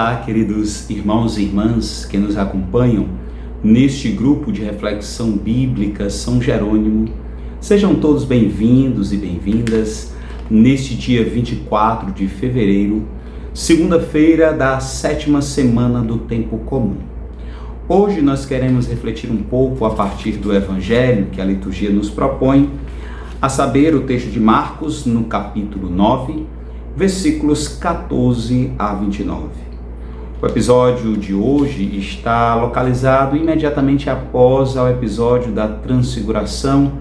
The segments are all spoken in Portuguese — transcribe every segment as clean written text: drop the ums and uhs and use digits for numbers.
Olá, queridos irmãos e irmãs que nos acompanham neste grupo de reflexão bíblica São Jerônimo. Sejam todos bem-vindos e bem-vindas neste dia 24 de fevereiro, segunda-feira da 7ª semana do Tempo Comum. Hoje nós queremos refletir um pouco a partir do Evangelho que a liturgia nos propõe, a saber, o texto de Marcos, no capítulo 9, versículos 14 a 29. O episódio de hoje está localizado imediatamente após o episódio da Transfiguração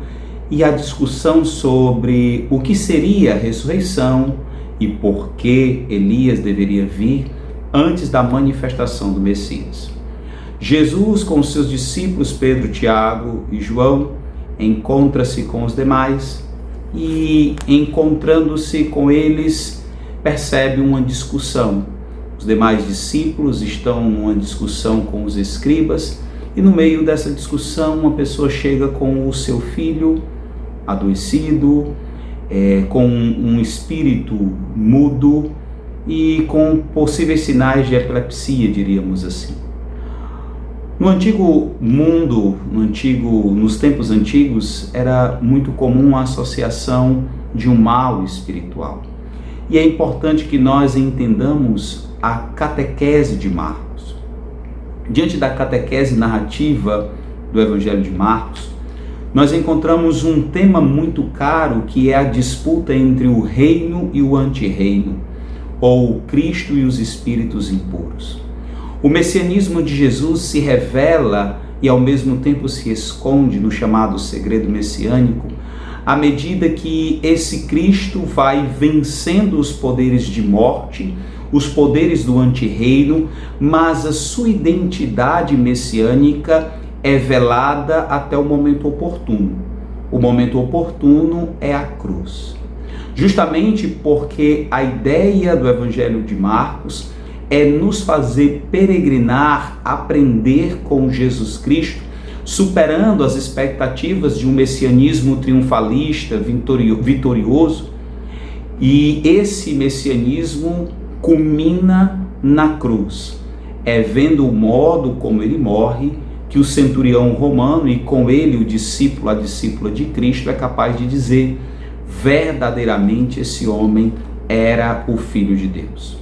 e a discussão sobre o que seria a ressurreição e por que Elias deveria vir antes da manifestação do Messias. Jesus, com seus discípulos Pedro, Tiago e João, encontra-se com os demais e, encontrando-se com eles, percebe uma discussão. Os demais discípulos estão numa discussão com os escribas e no meio dessa discussão uma pessoa chega com o seu filho adoecido, com um espírito mudo e com possíveis sinais de epilepsia, diríamos assim. No antigo mundo, nos tempos antigos, era muito comum a associação de um mal espiritual. E é importante que nós entendamos a catequese de Marcos. Diante da catequese narrativa do Evangelho de Marcos, nós encontramos um tema muito caro que é a disputa entre o reino e o antirreino, ou o Cristo e os espíritos impuros. O messianismo de Jesus se revela e ao mesmo tempo se esconde no chamado segredo messiânico, à medida que esse Cristo vai vencendo os poderes de morte, os poderes do antirreino, mas a sua identidade messiânica é velada até o momento oportuno. O momento oportuno é a cruz. Justamente porque a ideia do Evangelho de Marcos é nos fazer peregrinar, aprender com Jesus Cristo, superando as expectativas de um messianismo triunfalista, vitorioso. E esse messianismo culmina na cruz. É vendo o modo como ele morre que o centurião romano e com ele o discípulo, a discípula de Cristo, é capaz de dizer: verdadeiramente esse homem era o Filho de Deus.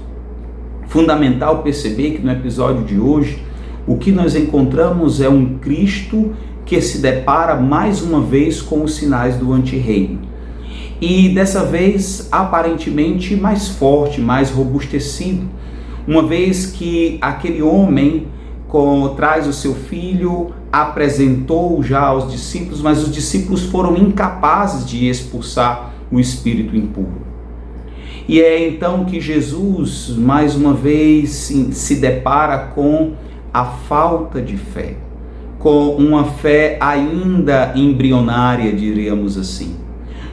Fundamental perceber que no episódio de hoje, o que nós encontramos é um Cristo que se depara mais uma vez com os sinais do antirreino. E dessa vez, aparentemente mais forte, mais robustecido, uma vez que aquele homem traz o seu filho, apresentou já aos discípulos, mas os discípulos foram incapazes de expulsar o espírito impuro. E é então que Jesus, mais uma vez, se depara com a falta de fé, com uma fé ainda embrionária, diríamos assim.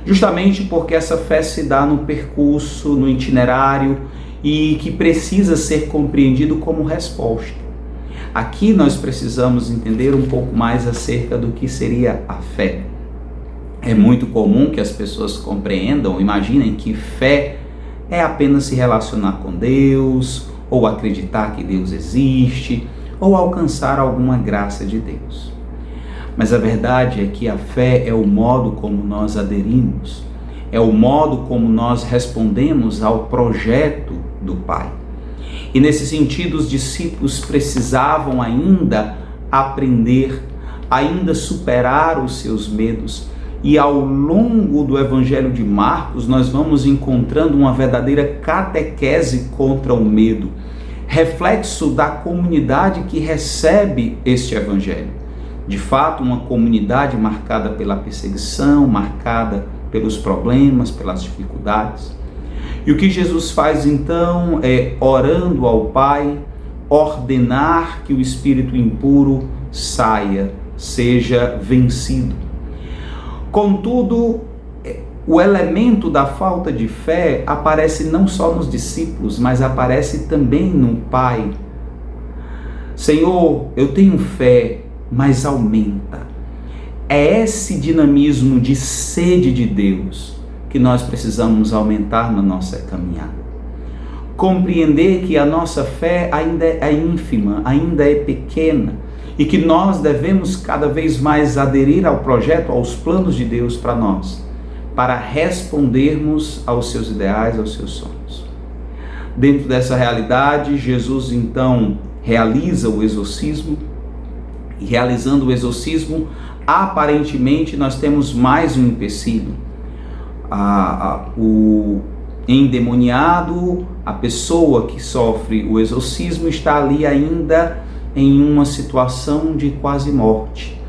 Justamente porque essa fé se dá no percurso, no itinerário e que precisa ser compreendido como resposta. Aqui nós precisamos entender um pouco mais acerca do que seria a fé. É muito comum que as pessoas compreendam, imaginem que fé é apenas se relacionar com Deus, ou acreditar que Deus existe, ou alcançar alguma graça de Deus. Mas a verdade é que a fé é o modo como nós aderimos, é o modo como nós respondemos ao projeto do Pai. E nesse sentido, os discípulos precisavam ainda aprender, ainda superar os seus medos. E ao longo do Evangelho de Marcos, nós vamos encontrando uma verdadeira catequese contra o medo, reflexo da comunidade que recebe este Evangelho. De fato, uma comunidade marcada pela perseguição, marcada pelos problemas, pelas dificuldades. E o que Jesus faz então é, orando ao Pai, ordenar que o espírito impuro saia, seja vencido. Contudo, o elemento da falta de fé aparece não só nos discípulos, mas aparece também no Pai. Senhor, eu tenho fé, mas aumenta. É esse dinamismo de sede de Deus que nós precisamos aumentar na nossa caminhada. compreender que a nossa fé ainda é ínfima, ainda é pequena, e que nós devemos cada vez mais aderir ao projeto, aos planos de Deus para nós, para respondermos aos seus ideais, aos seus sonhos. Dentro dessa realidade, Jesus então realiza o exorcismo, e realizando o exorcismo, aparentemente nós temos mais um empecilho. O endemoniado, a pessoa que sofre o exorcismo, está ali ainda em uma situação de quase morte.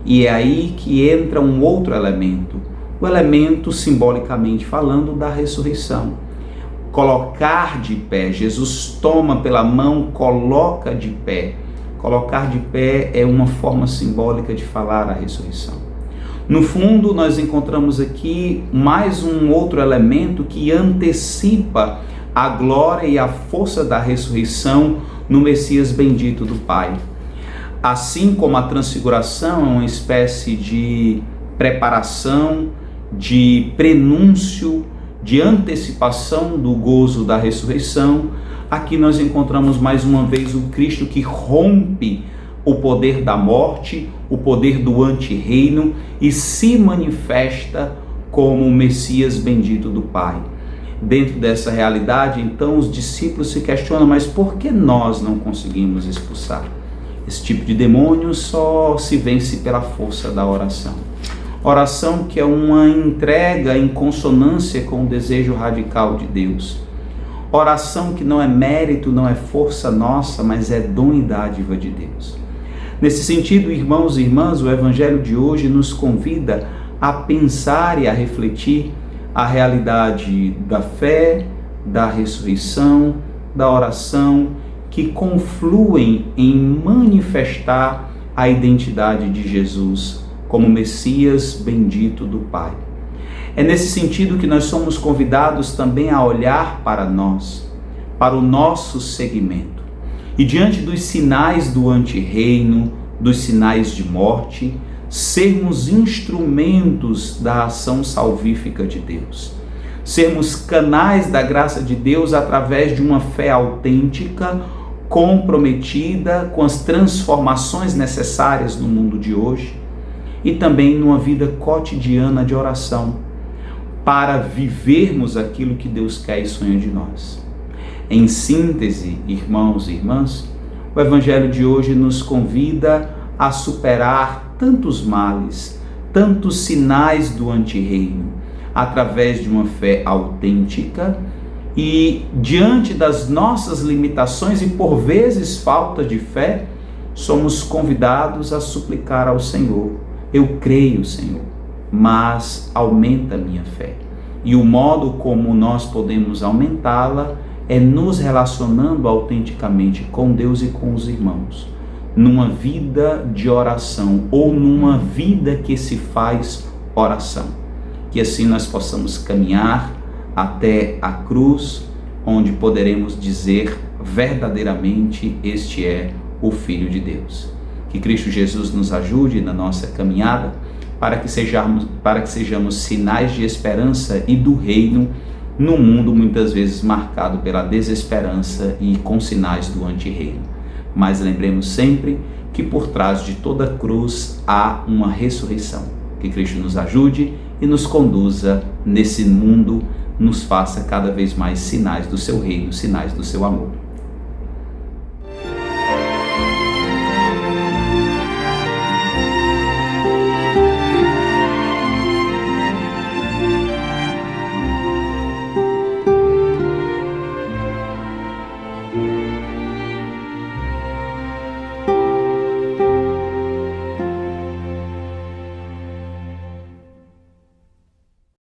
E é aí que entra um outro elemento, o elemento, simbolicamente falando, da ressurreição. Colocar de pé, Jesus toma pela mão, coloca de pé. Colocar de pé é uma forma simbólica de falar a ressurreição. No fundo, nós encontramos aqui mais um outro elemento que antecipa a glória e a força da ressurreição no Messias bendito do Pai. Assim como a transfiguração é uma espécie de preparação, de prenúncio, de antecipação do gozo da ressurreição, aqui nós encontramos mais uma vez o Cristo que rompe o poder da morte, o poder do antirreino e se manifesta como o Messias bendito do Pai. Dentro dessa realidade, então, os discípulos se questionam, mas por que nós não conseguimos expulsar? Esse tipo de demônio só se vence pela força da oração. Oração que é uma entrega em consonância com o desejo radical de Deus. Oração que não é mérito, não é força nossa, mas é dom e dádiva de Deus. Nesse sentido, irmãos e irmãs, o Evangelho de hoje nos convida a pensar e a refletir a realidade da fé, da ressurreição, da oração, que confluem em manifestar a identidade de Jesus como Messias bendito do Pai. É nesse sentido que nós somos convidados também a olhar para nós, para o nosso segmento. E diante dos sinais do antirreino, dos sinais de morte, sermos instrumentos da ação salvífica de Deus. Sermos canais da graça de Deus através de uma fé autêntica, comprometida com as transformações necessárias no mundo de hoje e também numa vida cotidiana de oração, para vivermos aquilo que Deus quer e sonha de nós. Em síntese, irmãos e irmãs, o Evangelho de hoje nos convida a superar tantos males, tantos sinais do antirreino, através de uma fé autêntica e, diante das nossas limitações e por vezes falta de fé, somos convidados a suplicar ao Senhor: eu creio, Senhor, mas aumenta a minha fé. E o modo como nós podemos aumentá-la é nos relacionando autenticamente com Deus e com os irmãos, numa vida de oração ou numa vida que se faz oração. Que assim nós possamos caminhar até a cruz, onde poderemos dizer verdadeiramente: este é o Filho de Deus. Que Cristo Jesus nos ajude na nossa caminhada para que sejamos sinais de esperança e do reino num mundo muitas vezes marcado pela desesperança e com sinais do antirreino. Mas lembremos sempre que por trás de toda cruz há uma ressurreição. Que Cristo nos ajude e nos conduza nesse mundo, nos faça cada vez mais sinais do seu reino, sinais do seu amor.